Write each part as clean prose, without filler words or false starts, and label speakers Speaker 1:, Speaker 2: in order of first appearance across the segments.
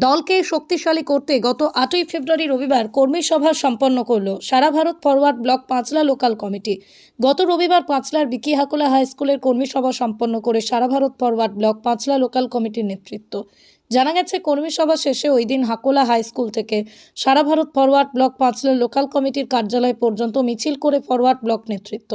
Speaker 1: দলকে শক্তিশালী করতে গত 8ই ফেব্রুয়ারি রবিবার কর্মী সভা সম্পন্ন করল সারা ভারত forward bloc Panchla local committee. গত রবিবার পাঁচলার বিকি হাকুলা হাই স্কুলের কর্মী সভা সম্পন্ন করে সারা ভারত ফরওয়ার্ড ব্লক পাঁচলা লোকাল কমিটির নেতৃত্ব। জানা গেছে, কর্মী সভা শেষে ওই দিন হাকুলা হাই স্কুল থেকে সারা ভারত ফরওয়ার্ড ব্লক পাঁচলা লোকাল কমিটির কার্যালয় পর্যন্ত মিছিল করে ফরওয়ার্ড ব্লক নেতৃত্ব।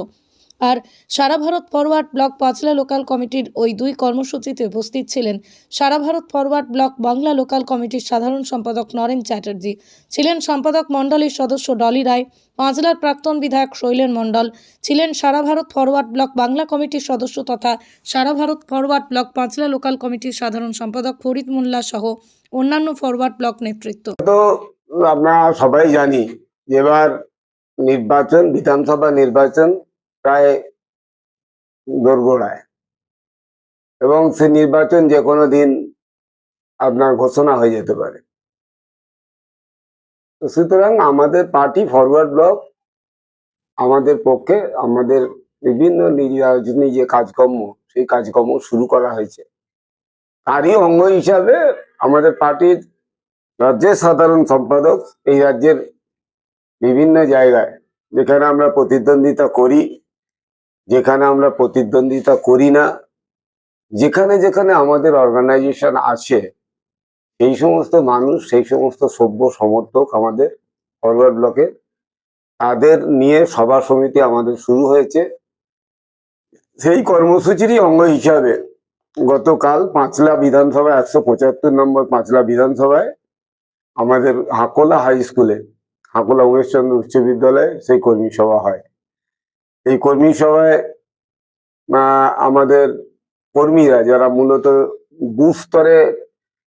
Speaker 1: আর সারা ভারত ফরওয়ার্ড ব্লক পাঁচলা লোকাল কমিটির ওই দুই কর্মসূচিতে উপস্থিত ছিলেন সারা ভারত ফরওয়ার্ড ব্লক বাংলা লোকাল কমিটির সাধারণ সম্পাদক নরেন চ্যাটার্জি, ছিলেন সম্পাদক মণ্ডলীর সদস্য ডলি রায়, পাঁচলার প্রাক্তন বিধায়ক শৈলেন মণ্ডল, ছিলেন সারা ভারত ফরওয়ার্ড ব্লক বাংলা কমিটির সদস্য তথা সারা ভারত ফরওয়ার্ড ব্লক পাঁচলা লোকাল কমিটির সাধারণ সম্পাদক ফরিদ মোল্লা সহ অন্যান্য ফরওয়ার্ড ব্লক নেতৃত্ব।
Speaker 2: তো আমরা সবাই জানি এবার নির্বাচন, বিধানসভা নির্বাচন প্রায় দোরগোড়ায়, এবং সে নির্বাচন যে কোনো দিন আপনার ঘোষণা হয়ে যেতে পারে। তো সুতরাং আমাদের পার্টি ফরওয়ার্ড ব্লক আমাদের পক্ষে আমাদের বিভিন্ন নির্বাচনী যে কাজকর্ম, সেই কাজকর্ম শুরু করা হয়েছে। তারই অঙ্গ হিসাবে আমাদের পার্টির রাজ্যের সাধারণ সম্পাদক এই রাজ্যের বিভিন্ন জায়গায় যেখানে আমরা প্রতিদ্বন্দ্বিতা করি, যেখানে আমরা প্রতিদ্বন্দ্বিতা করি না, যেখানে যেখানে আমাদের অর্গানাইজেশন আছে, সেই সমস্ত মানুষ, সেই সমস্ত সভ্য সমর্থক আমাদের ফরওয়ার্ড ব্লকের, তাদের নিয়ে সভা সমিতি আমাদের শুরু হয়েছে। সেই কর্মসূচিরই অঙ্গ হিসাবে গতকাল পাঁচলা বিধানসভা 175 নম্বর পাঁচলা বিধানসভায় আমাদের হাকোলা হাই স্কুলে, হাকোলা উমেশচন্দ্র উচ্চ বিদ্যালয়ে সেই কর্মী সভা হয়। এই কর্মী সভায় আমাদের কর্মীরা যারা মূলত বুথ স্তরে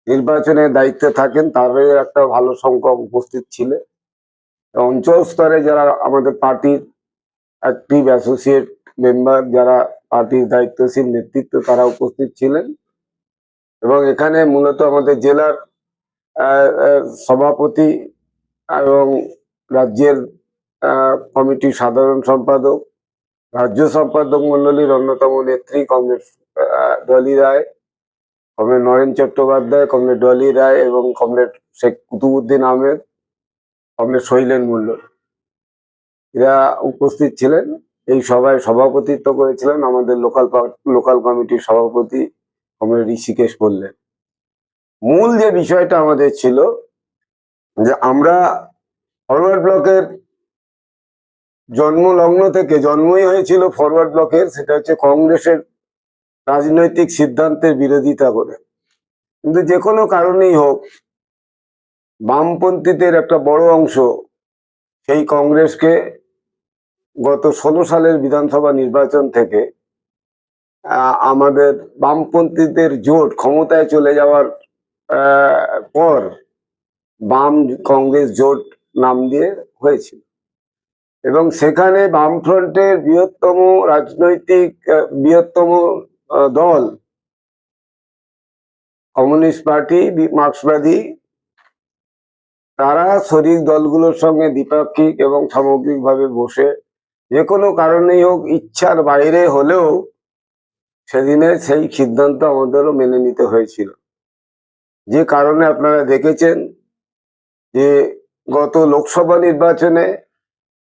Speaker 2: নির্বাচনের দায়িত্বে থাকেন, তাদের একটা ভালো সংখ্যক উপস্থিত ছিলেন। অঞ্চল স্তরে যারা আমাদের পার্টির অ্যাক্টিভ অ্যাসোসিয়েট মেম্বার, যারা পার্টির দায়িত্বশীল নেতৃত্ব, তারা উপস্থিত ছিলেন। এবং এখানে মূলত আমাদের জেলার সভাপতি এবং রাজ্যের কমিটির সাধারণ সম্পাদক, রাজ্য সম্পাদক মন্ডলীর অন্যতম নেত্রী কমরেড ডলি রায়, কমরেড নরেন চট্টোপাধ্যায়, কমরেড ডলি রায় এবং কমরেড শেখ কুতুবুদ্দিন আহমেদ, কমরেড শৈলেন মণ্ডল, এরা উপস্থিত ছিলেন। এই সভায় সভাপতিত্ব করেছিলেন আমাদের লোকাল কমিটির সভাপতি কমরেড ঋষিকেশ বললেন। মূল যে বিষয়টা আমাদের ছিল যে আমরা ফরওয়ার্ড ব্লকের জন্মলগ্ন থেকে, জন্মই হয়েছিল ফরওয়ার্ড ব্লকের, সেটা হচ্ছে কংগ্রেসের রাজনৈতিক সিদ্ধান্তের বিরোধিতা করে। কিন্তু যে কোনো কারণেই হোক, বামপন্থীদের একটা বড় অংশ সেই কংগ্রেসকে গত 16 সালের বিধানসভা নির্বাচন থেকে আমাদের বামপন্থীদের জোট ক্ষমতায় চলে যাওয়ার পর বাম কংগ্রেস জোট নাম দিয়ে হয়েছিল। এবং সেখানে বামফ্রন্টের বৃহত্তম রাজনৈতিক বৃহত্তম দল কমিউনিস্ট পার্টি, মার্ক্সবাদী, তারা শরিক দলগুলোর সঙ্গে দ্বিপাক্ষিক এবং সামগ্রিকভাবে বসে যে কোনো কারণেই হোক, ইচ্ছার বাইরে হলেও সেদিনে সেই সিদ্ধান্ত আমাদেরও মেনে নিতে হয়েছিল। যে কারণে আপনারা দেখেছেন যে গত লোকসভা নির্বাচনে,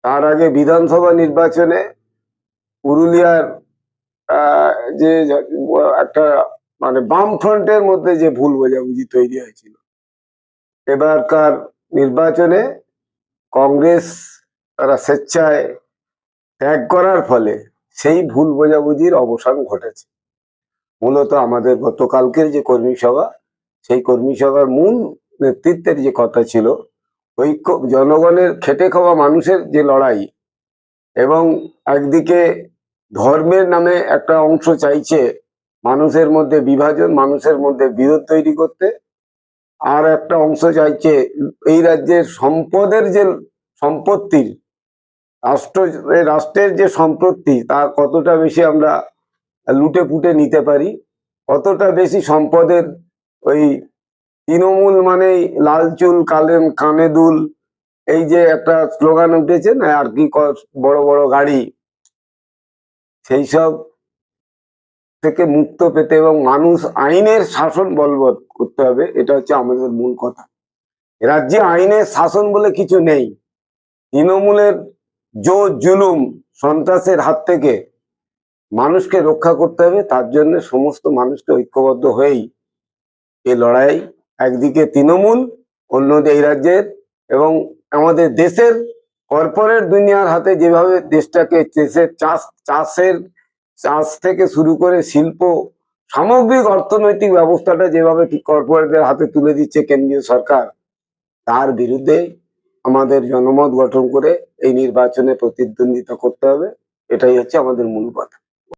Speaker 2: তার আগে বিধানসভা নির্বাচনে পুরুলিয়ার যে একটা বামফ্রন্টের মধ্যে যে ভুল বোঝাবুঝি তৈরি হয়েছিল, এবারকার নির্বাচনে কংগ্রেস তারা স্বেচ্ছায় ত্যাগ করার ফলে সেই ভুল বোঝাবুঝির অবসান ঘটেছে। মূলত আমাদের গতকালকের যে কর্মী সভা, সেই কর্মী সভার মূল নেতৃত্বের যে কথা ছিল, ঐক্য, জনগণের খেটে খাওয়া মানুষের যে লড়াই, এবং একদিকে ধর্মের নামে একটা অংশ চাইছে মানুষের মধ্যে বিভাজন, মানুষের মধ্যে বিরোধ তৈরি করতে, আর একটা অংশ চাইছে এই রাজ্যের সম্পদের যে সম্পত্তির, রাষ্ট্রের যে সম্পত্তি, তা কতটা বেশি আমরা লুটে পুটে নিতে পারি, কতটা বেশি সম্পদের ওই তৃণমূল মানেই লাল চুল কানে দুল, এই যে একটা স্লোগান উঠেছে না আর কি, বড় বড় গাড়ি, সেই সব থেকে মুক্ত পেতে এবং মানুষ আইনের শাসন বলবৎ করতে হবে, এটা হচ্ছে আমাদের মূল কথা। রাজ্যে আইনের শাসন বলে কিছু নেই। তৃণমূলের জোর জুলুম সন্ত্রাসের হাত থেকে মানুষকে রক্ষা করতে হবে। তার জন্য সমস্ত মানুষকে ঐক্যবদ্ধ হয়েই এই লড়াই, একদিকে তৃণমূল, অন্যদিকে এই রাজ্যের এবং আমাদের দেশের কর্পোরেট দুনিয়ার হাতে যেভাবে দেশটাকে চাষ থেকে শুরু করে শিল্প, সামগ্রিক অর্থনৈতিক ব্যবস্থাটা যেভাবে কর্পোরেটদের হাতে তুলে দিচ্ছে কেন্দ্রীয় সরকার, তার বিরুদ্ধে আমাদের জনমত গঠন করে এই নির্বাচনে প্রতিদ্বন্দ্বিতা করতে হবে। এটাই হচ্ছে আমাদের মূল কথা।